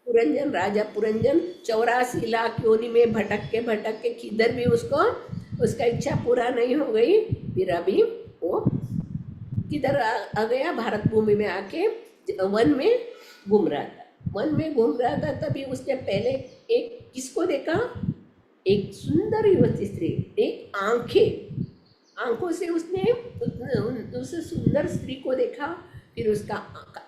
पुरंजन, राजा पुरंजन 84 लाख योनि में भटक के किधर भी उसको उसका इच्छा पूरा नहीं हो गई। फिर अभी वो किधर आ गया, भारत भूमि में आके वन में घूम रहा था। वन में घूम रहा था तभी उसने पहले एक किसको देखा, एक सुंदर युवती स्त्री, एक आंखों से उसने उस सुंदर स्त्री को देखा। फिर उसका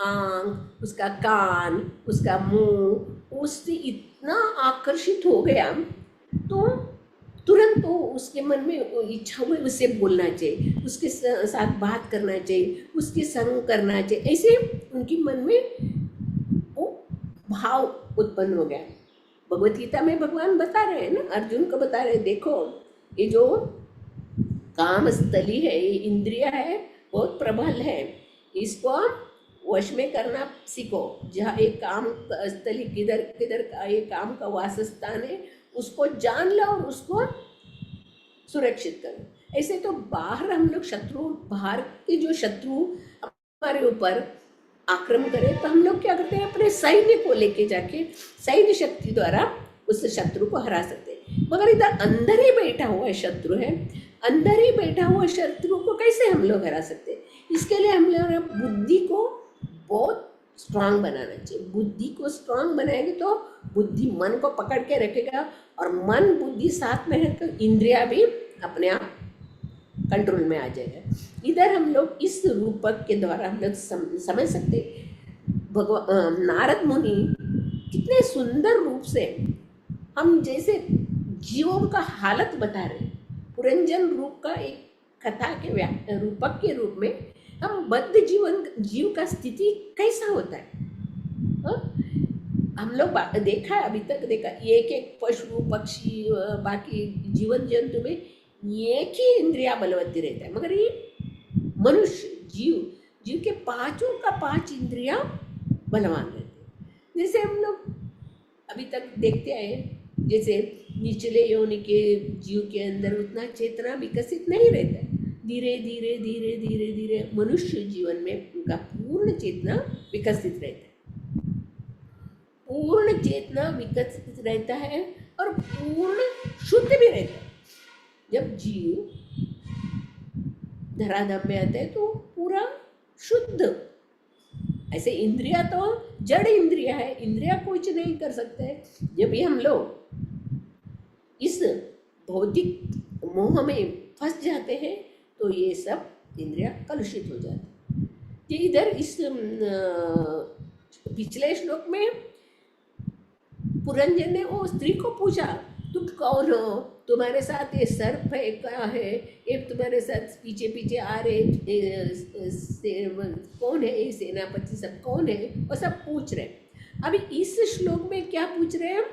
आंख, उसका कान, उसका मुंह उससे इतना आकर्षित हो गया तो तुरंत तो उसके मन में इच्छा हुई उससे बोलना चाहिए, उसके साथ बात करना चाहिए, उसके संग करना चाहिए। ऐसे उनकी मन में वो भाव उत्पन्न हो गया। भगवत गीता में भगवान बता रहे हैं ना, अर्जुन को बता रहे हैं, देखो ये जो काम स्थली है, ये इंद्रिय है, बहुत प्रबल है, इसको वश में करना सीखो। जहाँ एक काम स्थली किधर किधर का ये काम का वासस्थान है उसको जान लो और उसको सुरक्षित करो। ऐसे तो बाहर हम लोग शत्रु, बाहर के जो शत्रु हमारे ऊपर आक्रमण करे तो हम लोग क्या करते हैं, अपने सैन्य को लेके जाके सैन्य शक्ति द्वारा उस शत्रु को हरा सकते हैं। मगर इधर अंदर ही बैठा हुआ शत्रु है, अंदर ही बैठा हुआ शत्रु को कैसे हम लोग हरा सकते हैं? इसके लिए हम लोग बुद्धि को बहुत स्ट्रांग बनाना चाहिए। बुद्धि को स्ट्रांग बनाएंगे तो बुद्धि मन को पकड़ के रखेगा और मन बुद्धि साथ में है तो इंद्रिया भी अपने आप कंट्रोल में आ जाएगा। इधर हम लोग इस रूपक के द्वारा हम लोग समझ सकते भगवान नारद मुनि कितने सुंदर रूप से हम जैसे जीवों का हालत बता रहे। पुरंजन रूप का एक कथा के रूपक के रूप में हम बद्ध जीव का स्थिति कैसा होता है, हम लोग देखा है, अभी तक देखा, एक पशु पक्षी बाकी जीवन जंतु में एक ही इंद्रिया बलवती रहता है, मगर ये मनुष्य जीव के पांचों का 5 इंद्रिया बलवान रहते हैं। जैसे हम लोग अभी तक देखते आए, जैसे निचले योनि के जीव के अंदर उतना चेतना विकसित नहीं रहता है। धीरे धीरे धीरे धीरे धीरे मनुष्य जीवन में उनका पूर्ण चेतना विकसित रहता है, पूर्ण चेतना विकसित रहता है और पूर्ण शुद्ध भी रहता है। जब जीव धराधाम में आता है तो पूरा शुद्ध। ऐसे इंद्रिया तो जड़ इंद्रिया है, इंद्रिया कुछ नहीं कर सकते हैं। जब भी हम लोग इस भौतिक मोह में फंस जाते हैं तो ये सब इंद्रिया कलुषित हो जाती है। ये इधर इस पिछले श्लोक में पुरंजन ने वो स्त्री को पूछा, तुम कौन हो, तुम्हारे साथ ये सर्प है क्या है, ये तुम्हारे साथ पीछे पीछे आ रहे कौन है, ये सेनापति सब कौन है, वो सब पूछ रहे। अभी इस श्लोक में क्या पूछ रहे हैं,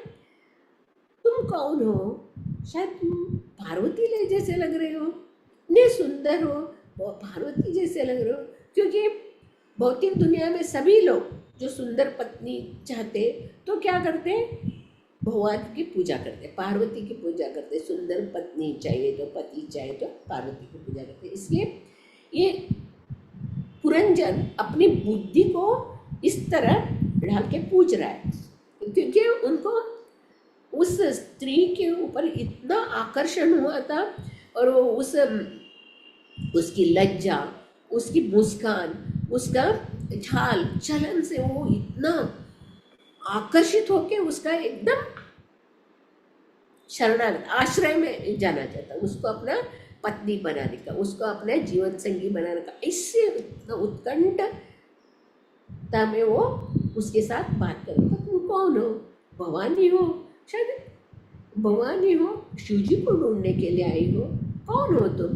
तुम कौन हो, शायद तुम पार्वती ले जैसे लग रहे हो, इतने सुंदर हो, पार्वती जैसे लग रहे हो। क्योंकि भौतिक दुनिया में सभी लोग जो सुंदर पत्नी चाहते तो क्या करते, भगवान की पूजा करते, पार्वती की पूजा करते। सुंदर पत्नी चाहिए तो पति चाहिए तो पार्वती की पूजा करते। इसलिए ये पुरंजन अपनी बुद्धि को इस तरह ढाल के पूछ रहा है, क्योंकि उनको उस स्त्री के ऊपर इतना आकर्षण हुआ था और वो उसकी लज्जा, उसकी मुस्कान, उसका चाल चलन से वो इतना आकर्षित होके उसका एकदम शरणागत आश्रय में जाना चाहता, उसको अपना पत्नी बनाने का, उसको अपना जीवन संगी बनाने का, इससे उत्कंठता में वो उसके साथ बात करो। तो तुम कौन हो, भवानी हो, शायद भवानी हो, शिव जी को ढूंढने के लिए आई हो, कौन हो तुम?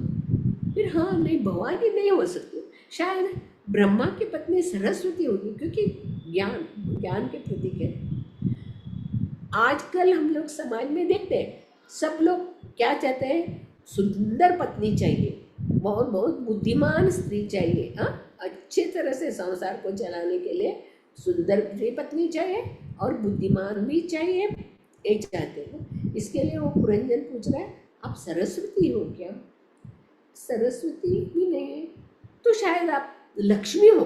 फिर हाँ नहीं, भवानी नहीं हो सकती, शायद ब्रह्मा की पत्नी सरस्वती होगी, क्योंकि ज्ञान के प्रतीक है। आजकल हम लोग समाज में देखते हैं, सब लोग क्या चाहते हैं, सुंदर पत्नी चाहिए, बहुत बहुत बुद्धिमान स्त्री चाहिए, अच्छे तरह से संसार को चलाने के लिए सुंदर पत्नी चाहिए और बुद्धिमान भी चाहिए, ये चाहते हैं। इसके लिए वो पुरंजन पूछ रहा है, आप सरस्वती हो क्या? सरस्वती भी नहीं है तो शायद आप लक्ष्मी हो,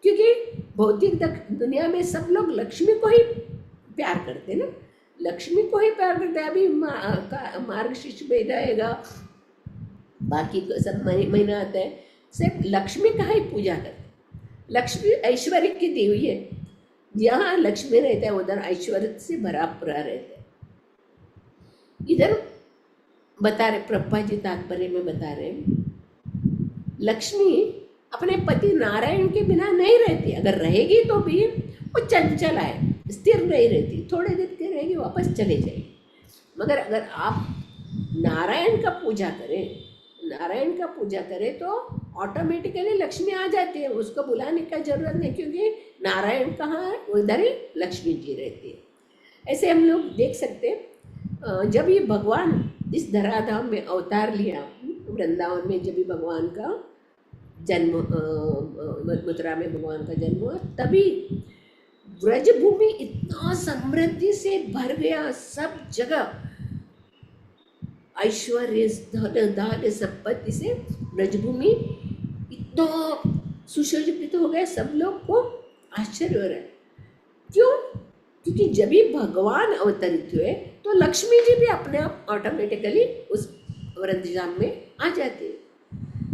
क्योंकि भौतिक दुनिया में सब लोग लक्ष्मी को ही प्यार करते ना, लक्ष्मी को ही प्यार करते हैं। अभी मार्गशीर्ष महीना आएगा, बाकी तो सब महीना आता है, सिर्फ लक्ष्मी का ही पूजा करते। लक्ष्मी ऐश्वर्य की देवी है, जहाँ लक्ष्मी रहता है उधर ऐश्वर्य से भरा पूरा रहता है। इधर बता रहे प्रभुपाद जी तात्पर्य में बता रहे लक्ष्मी अपने पति नारायण के बिना नहीं रहती, अगर रहेगी तो भी वो चंचल है, स्थिर नहीं रहती, थोड़े दिन के रहेगी वापस चले जाएगी। मगर अगर आप नारायण का पूजा करें तो ऑटोमेटिकली लक्ष्मी आ जाती है, उसको बुलाने का जरूरत नहीं, क्योंकि नारायण कहाँ है उधर ही लक्ष्मी जी रहती है। ऐसे हम लोग देख सकते हैं जब ये भगवान इस धराधाम में अवतार लिया, वृंदावन में जब भी भगवान का जन्म, मथुरा में भगवान का जन्म हुआ, तभी ब्रजभूमि इतना समृद्धि से भर गया, सब जगह ऐश्वर्य धन धान्य संपत्ति से ब्रजभूमि इतना सुशोभित हो गया, सब लोग को आश्चर्य हो रहा है। क्यों? क्योंकि जब भी भगवान अवतरित हुए तो लक्ष्मी जी भी अपने आप ऑटोमेटिकली उस व्रजधाम में आ जाती है,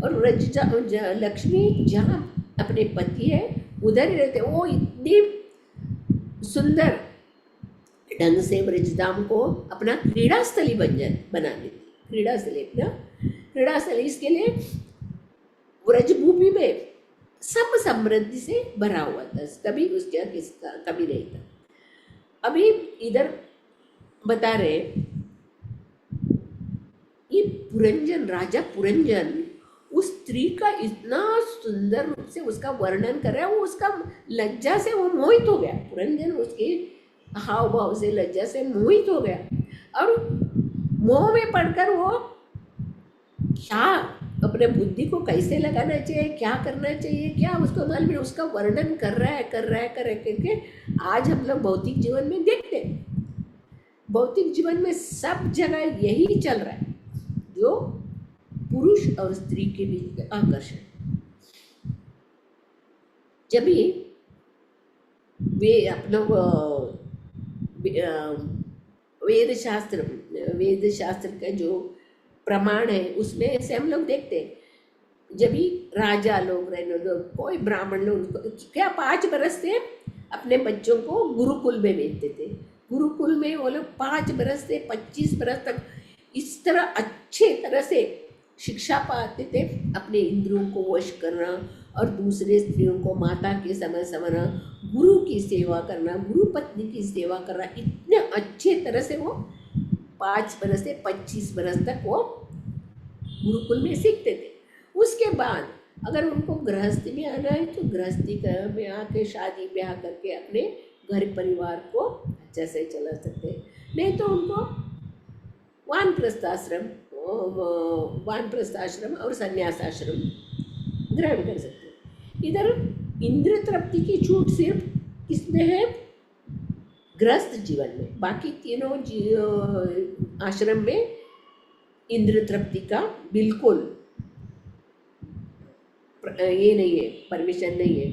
और लक्ष्मी जहाँ अपने पति है उधर ही रहते। वो इतनी सुंदर ढंग से ब्रजधाम को अपना क्रीड़ास्थली बना देती, क्रीड़ास्थली इसके लिए ब्रजभूमि में सब समृद्धि से भरा हुआ था, कभी उसका किसका कभी नहीं था। अभी इधर बता रहे ये पुरंजन, राजा पुरंजन उस स्त्री का इतना सुंदर रूप से उसका वर्णन कर रहा है, वो उसका लज्जा से वो मोहित हो गया। पुरंजन उसके हाव भाव से, लज्जा से मोहित हो गया, और मोह में पड़कर वो क्या अपने बुद्धि को कैसे लगाना चाहिए, क्या करना चाहिए, क्या उसको मालूम नहीं, उसका वर्णन कर रहा है करके आज हम लोग भौतिक जीवन में देखते हैं। भौतिक जीवन में सब जगह यही चल रहा है, जो पुरुष और स्त्री के बीच आकर्षण। जब भी वे अपना वेद शास्त्र का जो प्रमाण है उसमें से हम लोग देखते हैं, जब भी राजा लोग रहने दो, कोई ब्राह्मण लोग क्या 5 बरस से अपने बच्चों को गुरुकुल में भेजते थे। गुरुकुल में वो लोग 5 बरस से 25 बरस तक इस तरह अच्छे तरह से शिक्षा पाते थे, अपने इंद्रियों को वश करना और दूसरे स्त्रियों को माता के समय समझना, गुरु की सेवा करना, गुरु पत्नी की सेवा करना, इतने अच्छे तरह से वो 5 बरस से 25 बरस तक वो गुरुकुल में सीखते थे। उसके बाद अगर उनको गृहस्थी में आना है तो गृहस्थी में आके शादी ब्याह करके अपने घर परिवार को अच्छे से चला सकते हैं, नहीं तो उनको वानप्रस्थाश्रम और संन्यासाश्रम ग्रहण कर सकते हैं। इधर इंद्रिय तृप्ति की छूट सिर्फ इसमें है गृहस्थ जीवन में, बाकी तीनों आश्रम में इंद्रिय तृप्ति का बिल्कुल ये नहीं है, परमिशन नहीं है।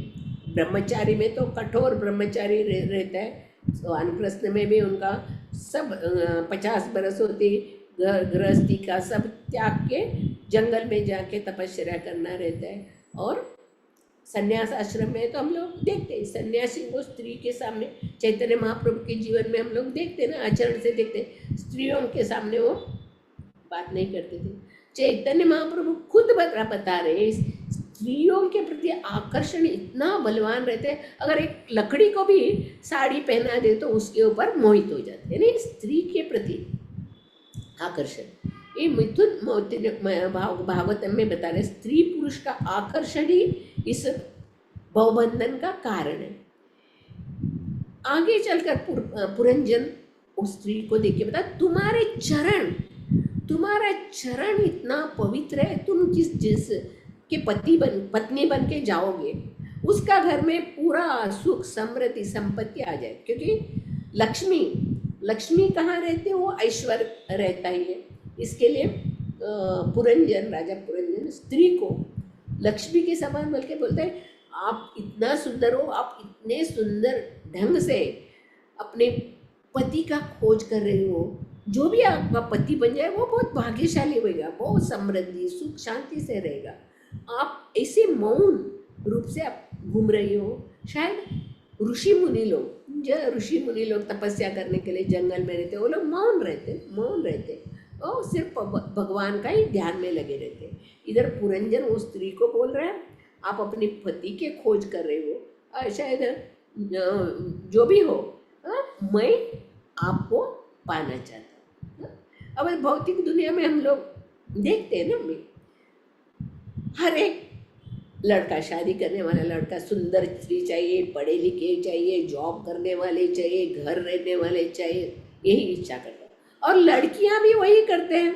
ब्रह्मचारी में तो कठोर ब्रह्मचारी रहता है, वानप्रस्थ में भी उनका सब 50 बरस होती गृहस्थी का सब त्याग के जंगल में जाके तपस्या करना रहता है। और संन्यास आश्रम में तो हम लोग देखते हैं सन्यासी को स्त्री के सामने, चैतन्य महाप्रभु के जीवन में हम लोग देखते हैं ना, आचरण से देखते हैं, स्त्रियों के सामने वो बात नहीं करते थे। चैतन्य महाप्रभु खुद बता रहे स्त्रियों के प्रति आकर्षण इतना बलवान रहते हैं, अगर एक लकड़ी को भी साड़ी पहना दे तो उसके ऊपर मोहित हो जाते हैं। नहीं, स्त्री के प्रति आकर्षण, ये मिथुन भागवतम में बता रहे स्त्री पुरुष का आकर्षण ही इस भवबंधन का कारण है। आगे चलकर पुरंजन उस स्त्री को देख के बता, तुम्हारा चरण इतना पवित्र है, तुम जिस के पत्नी बन के जाओगे उसका घर में पूरा सुख समृद्धि संपत्ति आ जाए। क्योंकि लक्ष्मी कहाँ रहती है, वो ऐश्वर्य रहता ही है। इसके लिए राजा पुरंजन स्त्री को लक्ष्मी के समान बोल के बोलते हैं, आप इतना सुंदर हो, आप इतने सुंदर ढंग से अपने पति का खोज कर रहे हो, जो भी आपका पति बन जाए वो बहुत भाग्यशाली होगा, बहुत समृद्धि सुख शांति से रहेगा। आप ऐसे मौन रूप से आप घूम रही हो। शायद ऋषि मुनि लोग, जो ऋषि मुनि लोग तपस्या करने के लिए जंगल में रहते, वो लोग मौन रहते और सिर्फ भगवान का ही ध्यान में लगे रहते। इधर पुरंजन उस स्त्री को बोल रहा है, आप अपने पति के खोज कर रहे हो, शायद जो भी हो, मैं आपको पाना चाहता हूँ। अब भौतिक दुनिया में हम लोग देखते हैं ना, हर एक लड़का, शादी करने वाला लड़का, सुंदर स्त्री चाहिए, पढ़े लिखे चाहिए, जॉब करने वाले चाहिए, घर रहने वाले चाहिए, यही इच्छा करता है। और लड़कियां भी वही करते हैं,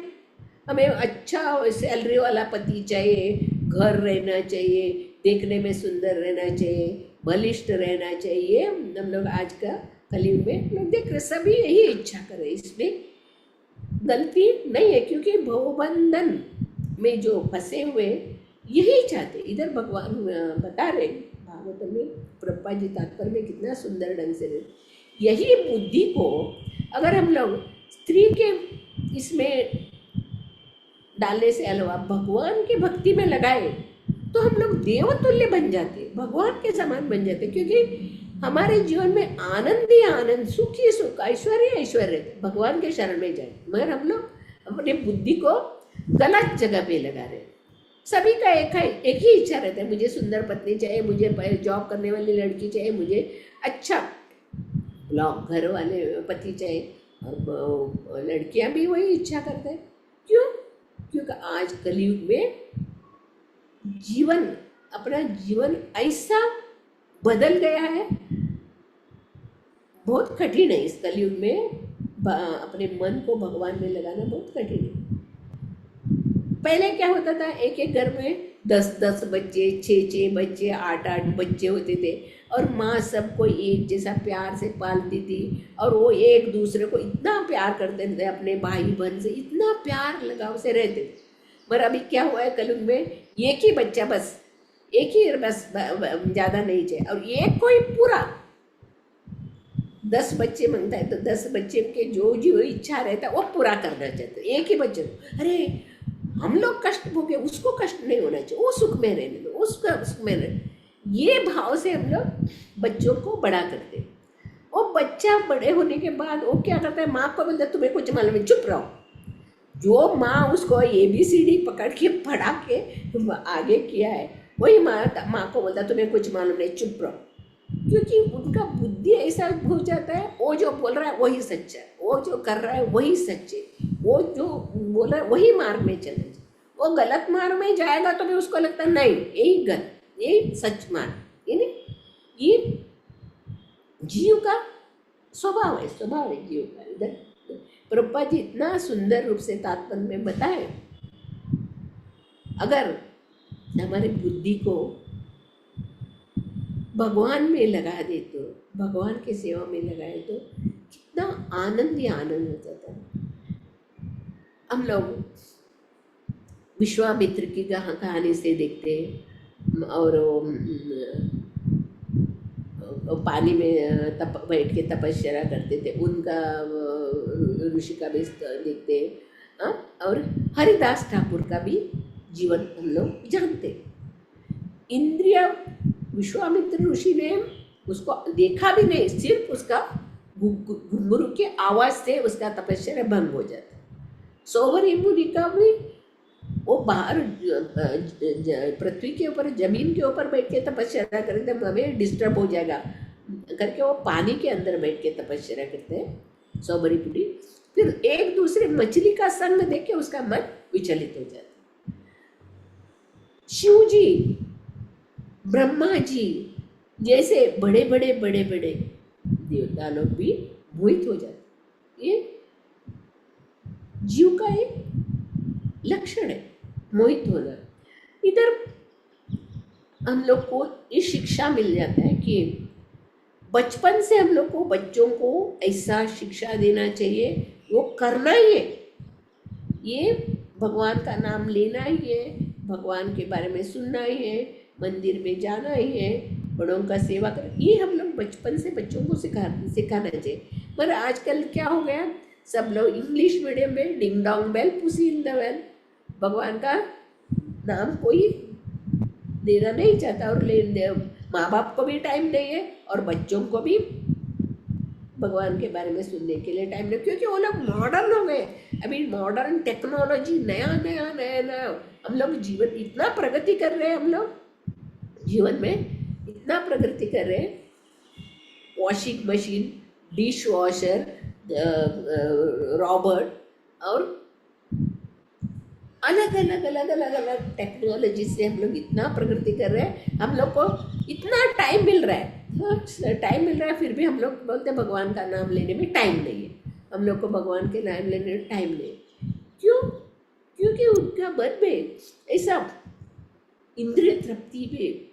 हमें अच्छा सैलरी वाला पति चाहिए, घर रहना चाहिए, देखने में सुंदर रहना चाहिए, बलिष्ठ रहना चाहिए। हम लोग आज का कलयुग में लोग देख रहे, सभी यही इच्छा कर रहे, इसमें गलती नहीं है, क्योंकि भवबंधन में जो फंसे हुए यही चाहते। इधर भगवान बता रहे भागवत में, प्रभुपाद जी तात्पर्य में कितना सुंदर ढंग से रहते। यही बुद्धि को अगर हम लोग स्त्री के इसमें डालने से अलावा भगवान की भक्ति में लगाए तो हम लोग देवतुल्य बन जाते, भगवान के समान बन जाते, क्योंकि हमारे जीवन में आनंद ही आनंद, सुख ही सुख, ऐश्वर्य ऐश्वर्य रहते। भगवान के शरण में जाए, मगर हम लोग अपनी बुद्धि को गलत जगह पे लगा रहे हैं। सभी का एक ही इच्छा रहता है, मुझे सुंदर पत्नी चाहिए, मुझे जॉब करने वाली लड़की चाहिए, मुझे अच्छा घर वाले पति चाहिए। और लड़कियां भी वही इच्छा करते हैं। क्यों? क्योंकि आज कलयुग में अपना जीवन ऐसा बदल गया है, बहुत कठिन है इस कलयुग में अपने मन को भगवान में लगाना बहुत कठिन है। पहले क्या होता था, एक एक घर में 10-10 बच्चे, 6-6 बच्चे, 8-8 बच्चे होते थे, और माँ सबको एक जैसा प्यार से पालती थी, और वो एक दूसरे को इतना प्यार करते थे, अपने भाई बहन से इतना प्यार लगाव से रहते थे। मगर अभी क्या हुआ है कलयुग में, एक ही बच्चा, बस एक ही, बस ज़्यादा नहीं चाहिए, और एक कोई पूरा 10 बच्चे मांगता है तो 10 बच्चे के जो इच्छा रहता है वो पूरा करना चाहते, एक ही बच्चे को। अरे हम लोग कष्ट भोगे, उसको कष्ट नहीं होना चाहिए, वो सुख में रहने दो, उसका सुख में रहने, ये भाव से हम लोग बच्चों को बड़ा करते हैं। वो बच्चा बड़े होने के बाद वो क्या करता है, माँ को बोलता है तुम्हें कुछ मालूम है, चुप रहो। जो माँ उसको ABCD पकड़ के पढ़ा के आगे किया है, वही माँ को बोलता है तुम्हें कुछ मालूम नहीं, चुप रहो। क्योंकि उनका बुद्धि ऐसा हो जाता है, वो जो बोल रहा है वही सच्चा है, वो जो कर रहा है वही सच्चे, वो जो बोल रहा है वही मार्ग में चले। वो गलत मार्ग में जाएगा तो भी उसको लगता है नहीं यही गलत, यही सच मार्ग। ये जीव का स्वभाव है जीव का। इधर प्रभुपाद जी इतना सुंदर रूप से तात्पर्य में बताए, अगर हमारी बुद्धि को भगवान में लगा दे तो, भगवान की सेवा में लगाए तो कितना आनंद ही आनंद हो जाता है। हम लोग विश्वामित्र की कहानी से देखते हैं, और पानी में बैठ के तपस्या करते थे, उनका ऋषि का भी देखते हैं। और हरिदास ठाकुर का भी जीवन हम लोग जानते। इंद्रिय विश्वामित्र ऋषि ने उसको देखा भी नहीं, सिर्फ उसका घुंघरू के आवाज से उसका तपस्या भंग हो जाता। सोवरी मुनि का भी वो बाहर पृथ्वी के ऊपर, जमीन के ऊपर बैठ के तपस्या करते थे, हमें डिस्टर्ब हो जाएगा करके वो पानी के अंदर बैठ के तपस्या करते हैं सोवरी मुनि। फिर एक दूसरे मछली का संग देख के उसका मन विचलित हो जाता। शिव जी, ब्रह्मा जी जैसे बड़े बड़े देवता लोग भी मोहित हो जाते। ये जीव का एक लक्षण है, मोहित होना। इधर हम लोग को ये शिक्षा मिल जाता है कि बचपन से हम लोग को बच्चों को ऐसा शिक्षा देना चाहिए, वो करना ही है, ये भगवान का नाम लेना ही है, भगवान के बारे में सुनना ही है, मंदिर में जाना ही है, बड़ों का सेवा कर, ये हम लोग बचपन से बच्चों को सिखाना चाहिए। पर आजकल क्या हो गया, सब लोग इंग्लिश मीडियम में ding dong bell pussy in the well, भगवान का नाम कोई देना नहीं चाहता, और माँ बाप को भी टाइम नहीं है और बच्चों को भी भगवान के बारे में सुनने के लिए टाइम नहीं, क्योंकि वो लोग मॉडर्न हो गए। अभी मॉडर्न टेक्नोलॉजी नया नया नया नया, हम लोग जीवन इतना प्रगति कर रहे हैं, हम लोग जीवन में इतना प्रगति कर रहे हैं, washing machine, dish washer, Robert और अलग अलग अलग अलग अलग टेक्नोलॉजी से हम लोग इतना प्रगति कर रहे हैं, हम लोग को इतना टाइम मिल रहा है, टाइम मिल रहा है, फिर भी हम लोग बोलते हैं भगवान का नाम लेने में टाइम नहीं है, हम लोग को भगवान के नाम लेने में टाइम नहीं है। क्यों? क्योंकि उनका मन में ऐसा इंद्रिय तृप्ति में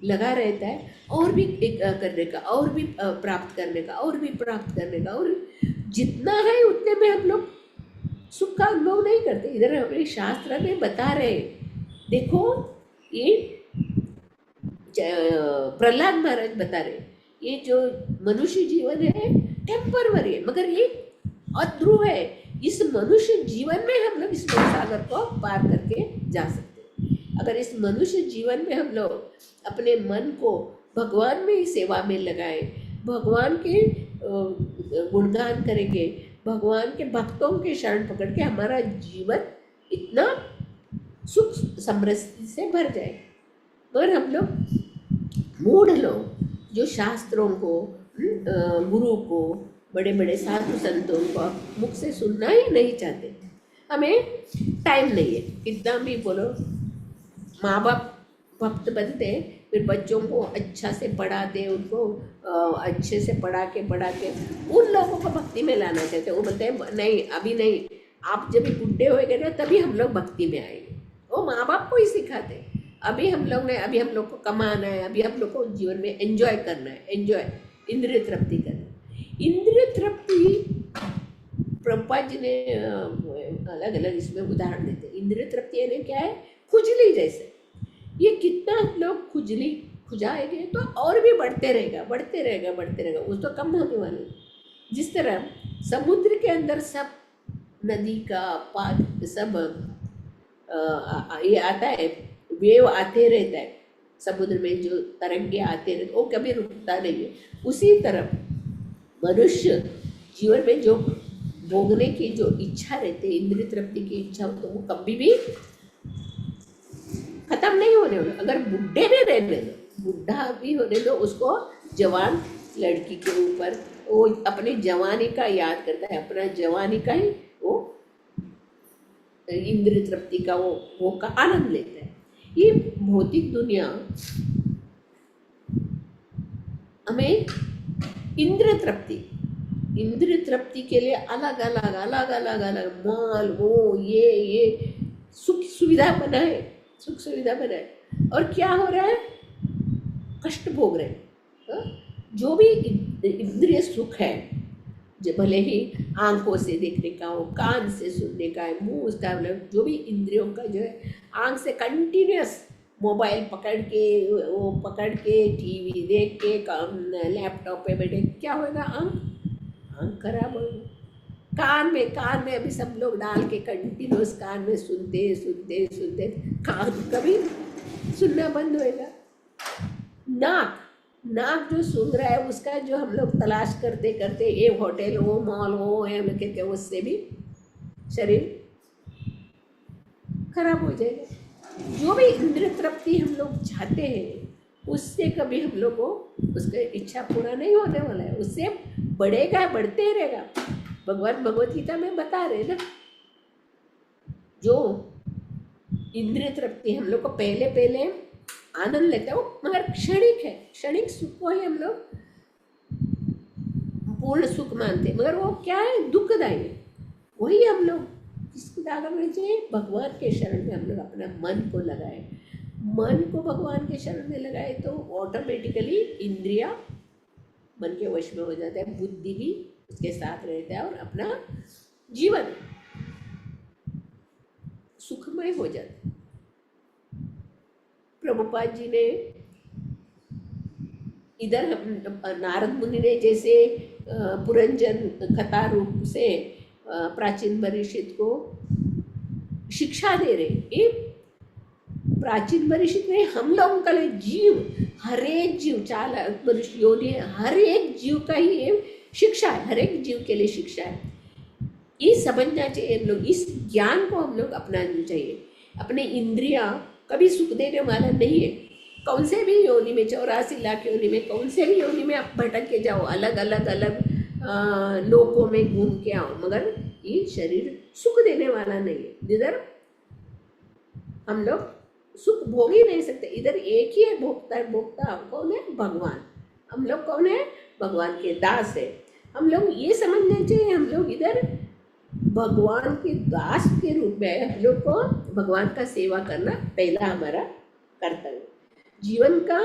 लगा रहता है, और भी एक करने का, और भी प्राप्त करने का, और भी प्राप्त करने का, और जितना है उतने में हम लोग सुख का अनुभव नहीं करते। इधर हमारे शास्त्र में बता रहे, देखो ये प्रहलाद महाराज बता रहे, ये जो मनुष्य जीवन है टेम्पररी है, मगर ये अध्रुव है। इस मनुष्य जीवन में हम लोग इस सागर को पार करके जा सकते हैं। अगर इस मनुष्य जीवन में हम लोग अपने मन को भगवान में सेवा में लगाए, भगवान के गुणगान करेंगे, भगवान के भक्तों के शरण पकड़ के हमारा जीवन इतना सुख समृद्धि से भर जाए। मगर हम लोग मूढ़ लोग जो शास्त्रों को, गुरु को, बड़े बड़े साधु संतों को मुख से सुनना ही नहीं चाहते, हमें टाइम नहीं है। कितना भी बोलो, माँ बाप भक्त बनते हैं, फिर बच्चों को अच्छा से पढ़ाते, उनको अच्छे से पढ़ा के उन लोगों को भक्ति में लाना चाहते हैं। वो बोलते हैं नहीं, अभी नहीं, आप जब भी बुढ़े होएंगे ना तभी हम लोग भक्ति में आएंगे। वो माँ बाप को ही सिखाते हैं। अभी हम लोग को कमाना है, अभी हम लोग को जीवन में एंजॉय करना है, इंद्रिय तृप्ति करना है। इंद्रिय तृप्ति प्रभुपाद जी ने अलग अलग इसमें उदाहरण देते हैं। इंद्रिय तृप्ति यानी क्या है? खुजली जैसे, ये कितना हम लोग खुजाएंगे तो और भी बढ़ते रहेगा, उस तो कम होने वाले। जिस तरह समुद्र के अंदर सब नदी का पानी सब ये आता है, वेव आते रहता है, समुद्र में जो तरंगे आते रहते, वो कभी रुकता नहीं है। उसी तरह मनुष्य जीवन में जो भोगने की जो इच्छा रहती है, इंद्रिय तृप्ति की इच्छा, तो वो कभी भी खत्म नहीं होने वाला। अगर बुढ़े में रहने दो, बुढ़ा भी होने दो, उसको जवान लड़की के ऊपर वो अपनी जवानी का याद करता है, अपना जवानी का ही वो इंद्रिय तृप्ति का वो का आनंद लेता है। ये भौतिक दुनिया हमें इंद्रिय तृप्ति के लिए अलग अलग मॉल, वो ये सुख सुविधा बनाए, और क्या हो रहा है? कष्ट भोग रहे हैं। जो भी इंद्रिय सुख है, जो भले ही आंखों से देखने का हो, कान से सुनने का है, मुंह उसका, जो भी इंद्रियों का जो है, आंख से कंटिन्यूस मोबाइल पकड़ के टीवी देख के, लैपटॉप पे बैठे, क्या होगा? आंख खराब होगी। कान में अभी सब लोग डाल के कंटिन्यूस कान में सुनते कान कभी सुनना बंद होएगा। नाक जो सुन रहा है, उसका जो हम लोग तलाश करते ये होटल, वो मॉल, वो है, कहते हैं, उससे भी शरीर खराब हो जाएगा। जो भी इंद्रिय तृप्ति हम लोग चाहते हैं, उससे कभी हम लोग को उसका इच्छा पूरा नहीं होने वाला है, उससे बढ़ते रहेगा। भगवान भगवत गीता में बता रहे ना, जो इंद्रिय तृप्ति हम लोग को पहले आनंद लेते हैं, वो मगर क्षणिक है, क्षणिक सुख को ही हम लोग पूर्ण सुख मानते हैं, मगर वो क्या है? दुखदायी है। वही हम लोग किसको ज्यादा चाहिए? भगवान के शरण में हम लोग अपना मन को लगाए, मन को भगवान के शरण में लगाए तो ऑटोमेटिकली इंद्रिया मन के वश में हो जाता है, बुद्धि भी उसके साथ रहता है, और अपना जीवन सुखमय हो जाता है। प्रभुपाद जी ने इधर नारद मुनि ने जैसे पुरंजन कथा रूप से प्राचीन बरिशित को शिक्षा दे रहे, ये प्राचीन बरिशित में हम लोगों का जीव, हर एक जीव, चाल मनुष्य योनि है, हर एक जीव का ही ये शिक्षा है, हर एक जीव के लिए शिक्षा है। ये समझना चाहिए हम लोग, इस ज्ञान को हम लोग अपनाना चाहिए। अपने इंद्रियां कभी सुख देने वाला नहीं है। कौन से भी योनि में, 84 लाख योनि में, कौन से भी योनि में आप भटक के जाओ, अलग अलग अलग लोकों में घूम के आओ, मगर ये शरीर सुख देने वाला नहीं है। इधर हम लोग सुख भोग ही नहीं सकते। इधर एक ही है भोगता है, भोगता कौन है? भगवान। हम लोग कौन है? भगवान के दास है। हम लोग ये समझना चाहिए, हम लोग इधर भगवान के दास के रूप में हम लोग को भगवान का सेवा करना पहला हमारा कर्तव्य, जीवन का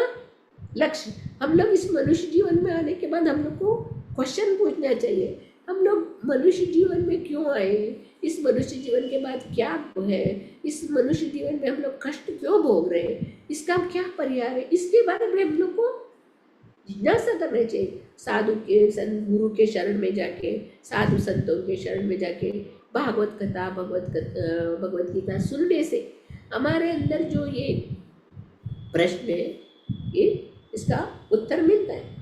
लक्ष्य। हम लोग इस मनुष्य जीवन में आने के बाद हम लोग को क्वेश्चन पूछना चाहिए, हम लोग मनुष्य जीवन में क्यों आए, इस मनुष्य जीवन के बाद क्या है, इस मनुष्य जीवन में हम लोग कष्ट क्यों भोग रहे हैं, इसका क्या परिहार है, इसके बारे में हम लोग को जिज्ञासा करना चाहिए। साधु के गुरु के शरण में जाके, साधु संतों के शरण में जाके भागवत कथा, भगवत गीता सुनने से हमारे अंदर जो ये प्रश्न है, ये इसका उत्तर मिलता है।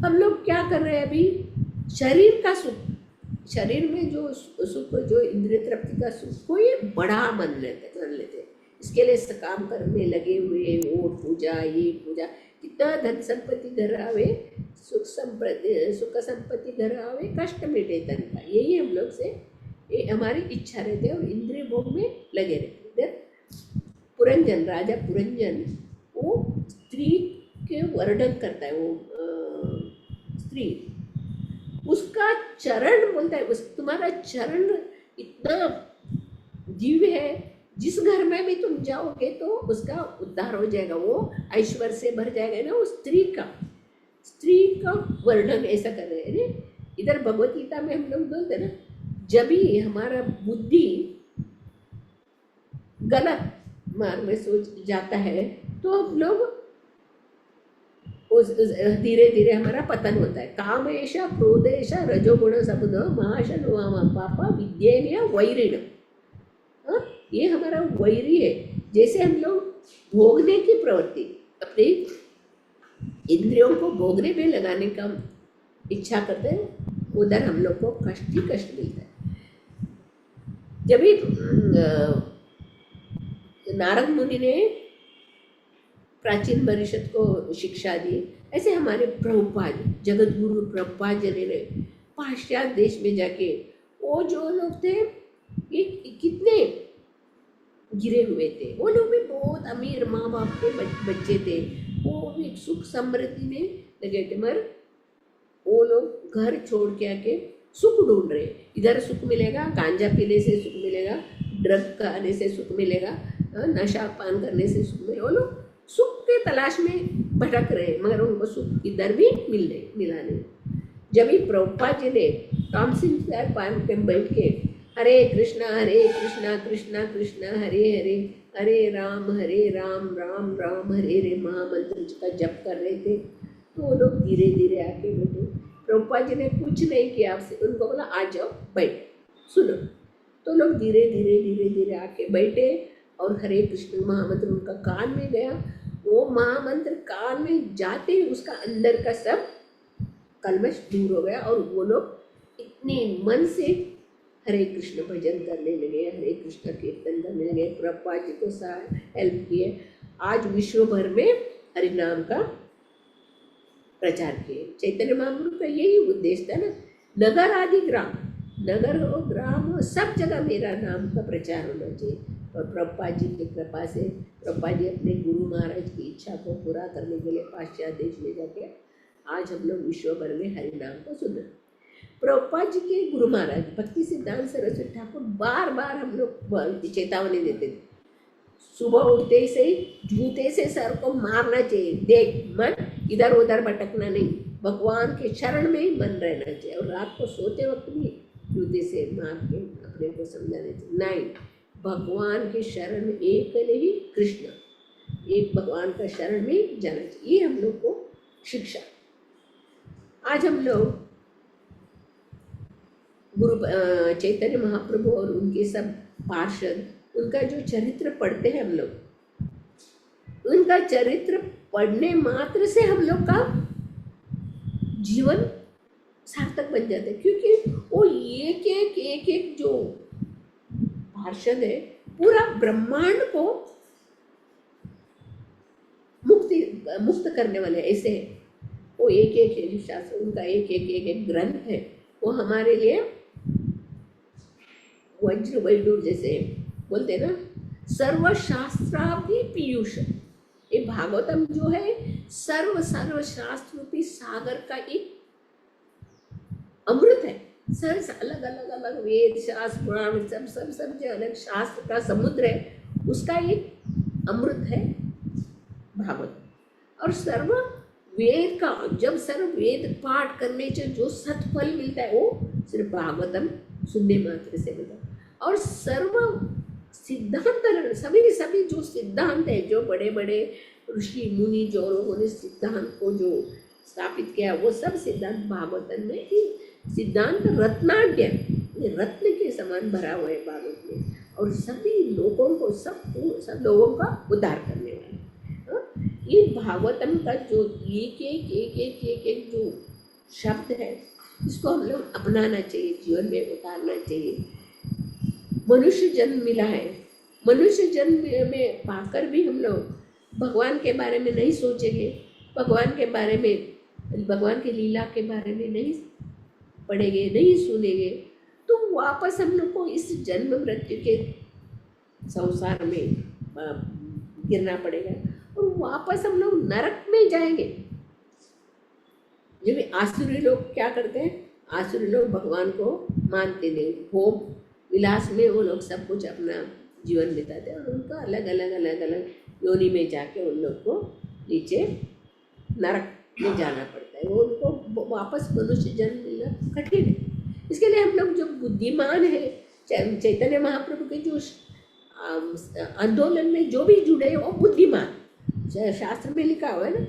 हम लोग क्या कर रहे हैं अभी? शरीर का सुख, शरीर में जो सुख, जो इंद्रिय तृप्ति का सुख को ये बड़ा मान लेते, इसके लिए काम करने लगे हुए, वो पूजा, ये पूजा, कितना धन संपत्ति घर आवे, सुख संपत्ति घर आवे, कष्ट मिटे तन का, यही हम लोग से ये हमारी इच्छा रहती है और इंद्रिय भोग में लगे रहते। इधर पुरंजन, राजा पुरंजन वो स्त्री के वर्णन करता है, वो स्त्री, उसका चरण बोलता है, उस तुम्हारा चरण इतना दिव्य है, जिस घर में भी तुम जाओगे तो उसका उद्धार हो जाएगा, वो ऐश्वर्य से भर जाएगा ना। वो स्त्री का वर्णन ऐसा कर रहे हैं। इधर भगवत गीता में हम लोग बोलते हैं ना, जब भी हमारा बुद्धि गलत मार्ग में सोच जाता है तो हम लोग धीरे धीरे हमारा पतन होता है। कामेशा क्रोधेशा रजोगुण समुद महाशन पापा विद्येन वैरिण, ये हमारा वैरी है। जैसे हम लोग भोगने की प्रवृत्ति, अपनी इंद्रियों को भोगने में लगाने का इच्छा करते हैं, उधर हम लोग को कष्ट ही कष्ट मिलता है। जब भी नारद मुनि ने प्राचीन परिषद को शिक्षा दी, ऐसे हमारे प्रभुपाद, जगत गुरु प्रभुपाद जी ने पाश्चात्य देश में जाके, वो जो लोग थे ये कितने गिरे हुए थे, वो लोग भी बहुत अमीर माँ बाप के बच्चे थे, वो भी सुख समृद्धि में लगे थे, मगर वो लोग घर छोड़ के आके सुख ढूंढ रहे। इधर सुख मिलेगा, गांजा पीने से सुख मिलेगा, ड्रग खाने से सुख मिलेगा, नशा पान करने से सुख मिलेगा, वो लोग सुख के तलाश में भटक रहे, मगर उनको सुख इधर भी मिला नहीं। जब ही प्रभुपाद जी ने तामसिंह पान पे बैठ के हरे कृष्णा कृष्णा कृष्णा हरे हरे, हरे राम राम राम हरे हरे महामंत्र का जप कर रहे थे, तो वो लोग धीरे धीरे आके बैठे। प्रभुपाद जी ने कुछ नहीं किया आपसे, उनको बोला आ जाओ बैठ सुनो, तो लोग धीरे धीरे आके बैठे और हरे कृष्ण महामंत्र उनका कान में गया। वो महामंत्र कान में जाते ही उसका अंदर का सब कलमश दूर हो गया और वो लोग इतने मन से हरे कृष्ण भजन करने लगे, हरे कृष्ण कीर्तन करने लगे। प्रभुपाद जी को हेल्प किए। आज विश्व भर में हरि नाम का प्रचार किए। चैतन्य महाप्रभु का यही उद्देश्य था ना, नगर आदि ग्राम, नगर हो ग्राम हो, सब जगह मेरा नाम का प्रचार होना चाहिए। और प्रभुपाद जी की कृपा से प्रभुपाद जी अपने गुरु महाराज की इच्छा को पूरा करने के लिए पाश्चात्य देश में जाके आज हम लोग विश्व भर में हरि नाम को सुना। प्रभुपाद जी के गुरु महाराज भक्ति सिद्धांत सरस्वती ठाकुर बार बार हम लोग चेतावनी देते थे, सुबह उठते से जूते से सर को मारना चाहिए, देख मन इधर उधर भटकना नहीं, भगवान के शरण में ही मन रहना चाहिए। और रात को सोते वक्त भी जूते से मार के अपने को समझाने चाहिए, नहीं भगवान के शरण में एक ही कृष्ण, एक भगवान का शरण में जाना चाहिए। ये हम लोग को शिक्षा। आज हम लोग गुरु चैतन्य महाप्रभु और उनके सब पार्षद, उनका जो चरित्र पढ़ते हैं हम लोग, उनका चरित्र पढ़ने मात्र से हम लोग का जीवन सार्थक बन जाता है, क्योंकि वो एक जो पार्षद है पूरा ब्रह्मांड को मुक्त करने वाले ऐसे है। वो एक शास्त्र, उनका एक ग्रंथ है, वो हमारे लिए वज्र वैडूर जैसे बोलते हैं ना, सर्वशास्त्राभि पीयूष। ये भागवतम जो है सर्व शास्त्र रूपी सागर का एक अमृत है। अलग अलग वेद शास्त्र पुराण सब जो अलग शास्त्र का समुद्र है, उसका एक अमृत है भागवत। और सर्व वेद का, जब सर्व वेद पाठ करने से जो सत्फल मिलता है वो सिर्फ भागवतम सुनने मात्र से मिलता है। और सर्व सिद्धांत, सभी जो सिद्धांत है, जो बड़े बड़े ऋषि मुनि जो लोगों ने सिद्धांत को जो स्थापित किया, वो सब सिद्धांत भागवतम में ही सिद्धांत रत्नाढ्य, रत्न के समान भरा हुआ है भागवत में। और सभी लोगों को सब लोगों का उद्धार करने वाला ये भागवतम का जो एक जो शब्द है, इसको हम लोग अपनाना चाहिए, जीवन में उतारना चाहिए। मनुष्य जन्म मिला है, मनुष्य जन्म में पाकर भी हम लोग भगवान के बारे में नहीं सोचेंगे, भगवान के बारे में, भगवान की लीला के बारे में नहीं पढ़ेंगे, नहीं सुनेंगे, तो वापस हम लोग को इस जन्म मृत्यु के संसार में गिरना पड़ेगा और वापस हम लोग नरक में जाएंगे। जो भी आसुरी लोग क्या करते हैं, आसुरी लोग भगवान को मानते नहीं, भोग विलास में वो लोग सब कुछ अपना जीवन बिताते हैं और उनका अलग अलग योनि में जाके उन लोग को नीचे नरक में जाना पड़ता है। वो उनको वापस मनुष्य जन्म मिलना कठिन है। इसके लिए हम लोग जो बुद्धिमान है, चैतन्य महाप्रभु के जो आंदोलन में जो भी जुड़े हैं वो बुद्धिमान, शास्त्र में लिखा हुआ है ना,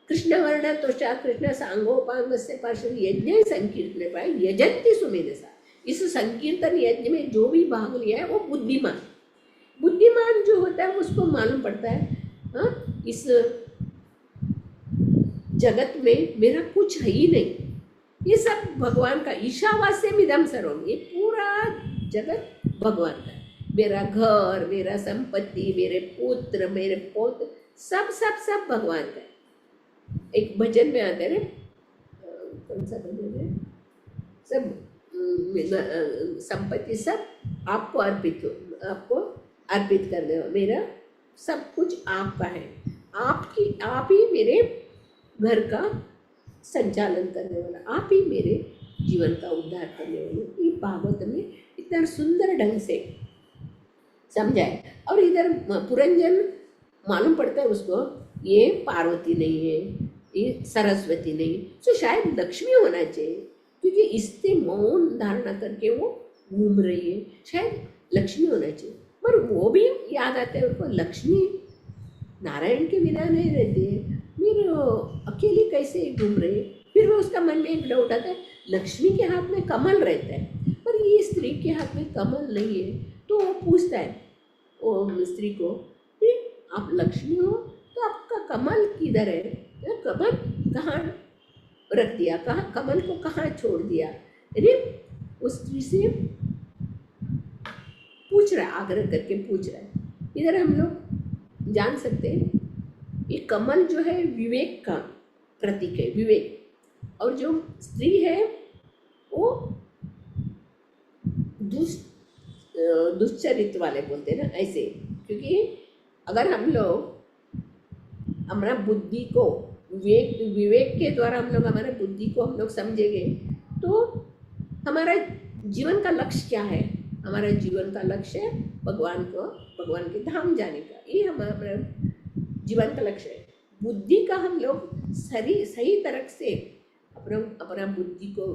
कृष्ण वर्ण तो कृष्ण सांगोपांग से पार्षद यज्ञ संकीर्तन पाए यजंती सुमेधसा। इस संकीर्तन यज्ञ में जो भी भाग लिया है वो बुद्धिमान जो होता है उसको मालूम पड़ता है, हाँ, इस जगत में मेरा कुछ है ही नहीं, ये सब भगवान का। ईशावास्यम इदं सर्वम, ये पूरा जगत भगवान का। मेरा घर, मेरा संपत्ति, मेरे पुत्र, मेरे पौत्र, सब भगवान का है। एक भजन में आते हैं, कौन सा भजन है, सब संपत्ति सब आपको अर्पित कर दो, मेरा सब कुछ आपका है, आप ही मेरे घर का संचालन करने वाला, आप ही मेरे जीवन का उद्धार करने वाले। ये भागवत में इतना सुंदर ढंग से समझाए। और इधर पुरंजन मालूम पड़ता है उसको, ये पार्वती नहीं है, ये सरस्वती नहीं, तो शायद लक्ष्मी होना चाहिए, क्योंकि इससे मौन धारणा करके वो घूम रही है, शायद लक्ष्मी होना चाहिए। पर वो भी याद आता है उनको, लक्ष्मी नारायण के बिना नहीं रहती है, फिर अकेली कैसे घूम रही है। फिर वो उसका मन में एक डाउट आता है, लक्ष्मी के हाथ में कमल रहता है पर ये स्त्री के हाथ में कमल नहीं है। तो वो पूछता है वो स्त्री को, आप लक्ष्मी हो तो आपका कमल किधर है, कमल कहाँ रख दिया, कहाँ कमल को कहाँ छोड़ दिया। अरे उस स्त्री से पूछ रहा है, आग्रह करके पूछ रहा है। इधर हम लोग जान सकते हैं ये कमल जो है विवेक का प्रतीक है, विवेक। और जो स्त्री है वो दुश्चरित्र वाले बोलते हैं ना, ऐसे। क्योंकि अगर हम लोग हमारा बुद्धि को विवेक के द्वारा हम लोग हमारे बुद्धि को हम लोग समझेंगे, तो हमारा जीवन का लक्ष्य क्या है। हमारा जीवन का लक्ष्य है भगवान के धाम जाने का, ये हमारा जीवन का लक्ष्य है। बुद्धि का हम लोग सही तरह से अपना बुद्धि को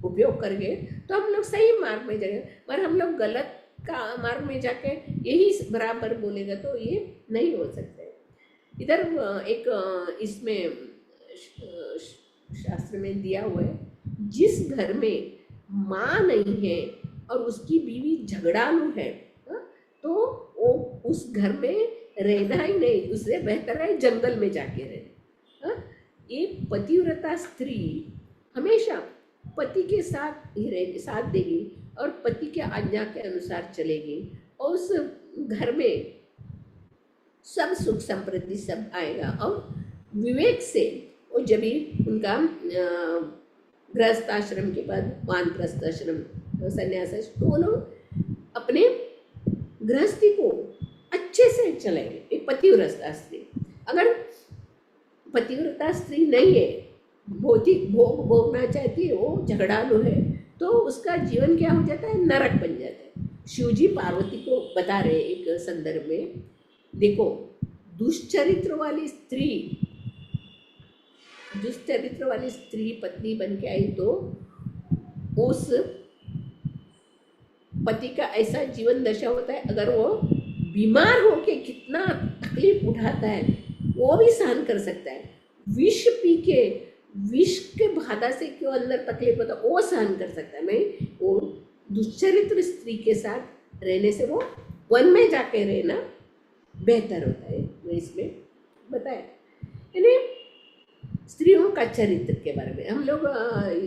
उपयोग करेंगे तो हम लोग सही मार्ग में जाएंगे। पर हम लोग गलत का मार्ग में जाके यही बराबर बोलेगा तो ये नहीं हो सकता है। इधर एक इसमें शास्त्र में दिया हुआ है, जिस घर में माँ नहीं है और उसकी बीवी झगड़ालू है, तो वो उस घर में रहना ही नहीं, उससे बेहतर है जंगल में जाके रहना। एक पतिव्रता स्त्री हमेशा पति के साथ ही साथ देगी और पति के आज्ञा के अनुसार चलेगी और उस घर में सब सुख समृद्धि सब आएगा। और विवेक से वो जब भी उनका गृहस्थ आश्रम के बाद वानप्रस्थ आश्रम संन्यास, तो वो लोग अपने गृहस्थी को अच्छे से चलाएंगे। एक पतिव्रता स्त्री, अगर पतिव्रता स्त्री नहीं है, भौतिक भोग भोगना चाहती है, वो झगड़ालू है, तो उसका जीवन क्या हो जाता है, नरक बन जाता है। शिवजी पार्वती को बता रहे एक संदर्भ में, देखो दुष्चरित्र वाली स्त्री पत्नी बन के आई तो उस पति का ऐसा जीवन दशा होता है, अगर वो बीमार होके कितना तकलीफ उठाता है वो भी सहन कर सकता है। विष पी के, विष के बाधा से क्यों अंदर तकलीफ होता है वो सहन कर सकता है। नहीं, वो दुष्चरित्र स्त्री के साथ रहने से वो वन में जाके रहना बेहतर होता है। मैं इसमें बताया यानी स्त्रियों का चरित्र के बारे में हम लोग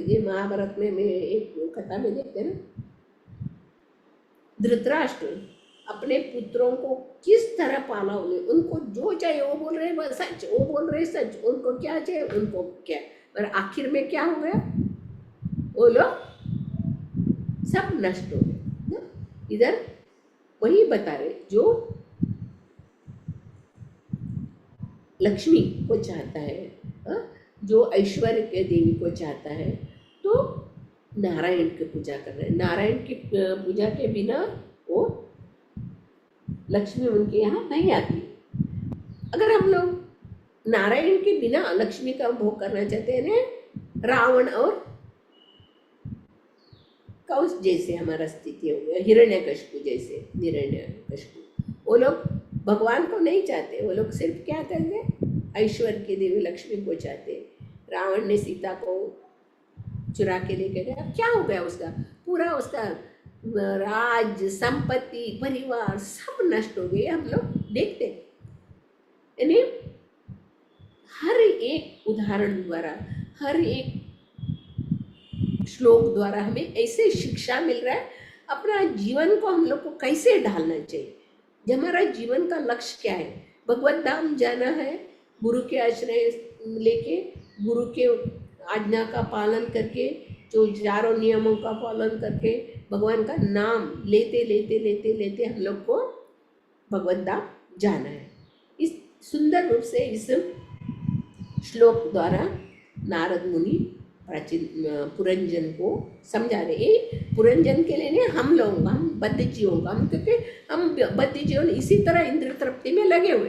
ये महाभारत में एक कथा में देखते हैं ना, धृतराष्ट्र अपने पुत्रों को किस तरह पाला, उनको जो चाहिए वो बोल रहे हैं सच, वो बोल रहे सच, उनको क्या चाहिए उनको क्या, और आखिर में क्या हो गया, वो लोग सब नष्ट हो गए। इधर वही बता रहे, जो लक्ष्मी को चाहता है, जो ऐश्वर्य के देवी को चाहता है, तो नारायण की पूजा कर रहे हैं। नारायण की पूजा के बिना वो लक्ष्मी उनके यहाँ नहीं आती। अगर हम लोग नारायण के बिना लक्ष्मी का भोग करना चाहते हैं, रावण और कंस जैसे हमारा स्थिति हो गया, हिरण्यकशिपु जैसे, हिरण्यकशिपु वो लोग भगवान को नहीं चाहते, वो लोग सिर्फ क्या करेंगे, ऐश्वर्य की देवी लक्ष्मी को चाहते। रावण ने सीता को चुरा के लेके गया, क्या हो गया उसका, पूरा उसका राज संपत्ति परिवार सब नष्ट हो गए। हम लोग देखते यानी हर एक उदाहरण द्वारा, हर एक श्लोक द्वारा हमें ऐसे शिक्षा मिल रहा है, अपना जीवन को हम लोग को कैसे ढालना चाहिए, हमारा जीवन का लक्ष्य क्या है। भगवत धाम जाना है, गुरु के आश्रय लेके, गुरु के आज्ञा का पालन करके, जो चारों नियमों का पालन करके भगवान का नाम लेते लेते लेते लेते हम लोग को भगवत धाम जाना है। इस सुंदर रूप से इस श्लोक द्वारा नारद मुनि प्राचीन पुरंजन को समझा रहे। पुरंजन के लिए नहीं, हम लोग, हम बद्ध जीवों का, हम क्योंकि हम बद्ध जीवन इसी तरह इंद्र तृप्ति में लगे हुए,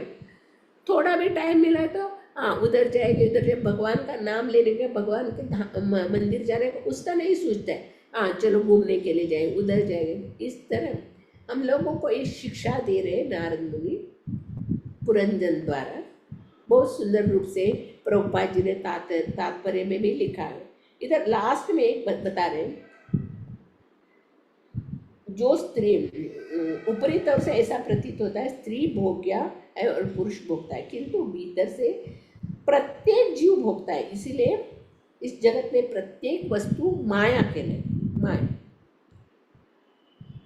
थोड़ा भी टाइम मिला तो हाँ उधर जाएंगे, उधर जाए, भगवान का नाम लेने के, भगवान के मंदिर जाने का उसका नहीं सोचता है, हाँ चलो घूमने के लिए जाएंगे, उधर जाएंगे। इस तरह हम लोगों को एक शिक्षा दे रहे नारद मुनि पुरंजन द्वारा। बहुत सुंदर रूप से प्रभुपाद जी ने तात्पर्य में भी लिखा है। इधर लास्ट में एक बता रहे हैं, जो स्त्री ऊपरी तरफ से ऐसा प्रतीत होता है स्त्री भोग्या है और पुरुष भोगता है, किंतु भीतर से प्रत्येक जीव भोगता है। इसीलिए इस जगत में प्रत्येक वस्तु माया के लिए, माया।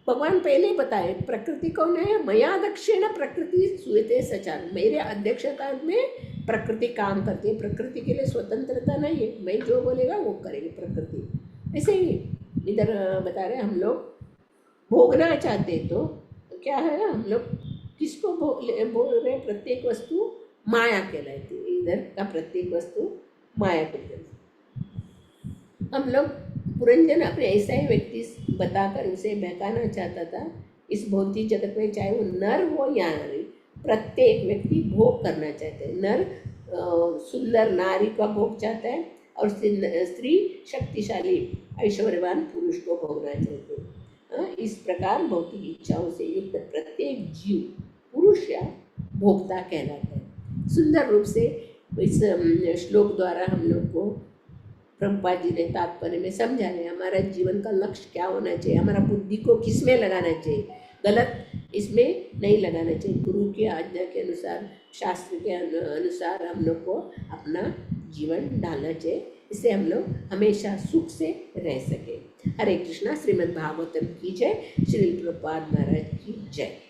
भगवान पहले ही बताए प्रकृति कौन है, मया दक्षिण प्रकृति सुयते सचार, मेरे अध्यक्षता में प्रकृति काम करती है, प्रकृति के लिए स्वतंत्रता नहीं है, मैं जो बोलेगा वो करेगी प्रकृति। ऐसे ही इधर बता रहे हम लोग भोगना चाहते तो क्या है, हम लोग किसको बोल रहे, प्रत्येक वस्तु माया कहलाती है, इधर का प्रत्येक वस्तु माया कहलाती है। हम लोग पुरंजन अपने ऐसा ही व्यक्ति बताकर उसे बहकाना चाहता था। इस भौतिक जगत में चाहे वो नर हो या नारी, प्रत्येक व्यक्ति भोग करना चाहते हैं। नर सुंदर नारी का भोग चाहता है और स्त्री शक्तिशाली ऐश्वर्यवान पुरुष को भोगना चाहते हैं। इस प्रकार भौतिक इच्छाओं से युक्त प्रत्येक जीव पुरुष या भोक्ता कहलाता है। सुंदर रूप से इस श्लोक द्वारा हम लोग को प्रभुपाद जी ने तात्पर्य में समझा है हमारा जीवन का लक्ष्य क्या होना चाहिए, हमारा बुद्धि को किस में लगाना चाहिए, गलत इसमें नहीं लगाना चाहिए। गुरु की आज्ञा के अनुसार, शास्त्र के अनुसार हम लोग को अपना जीवन ढालना चाहिए, इससे हम लोग हमेशा सुख से रह सके। हरे कृष्णा। श्रीमद् भागवतम की जय। श्रील प्रभुपाद महाराज की जय।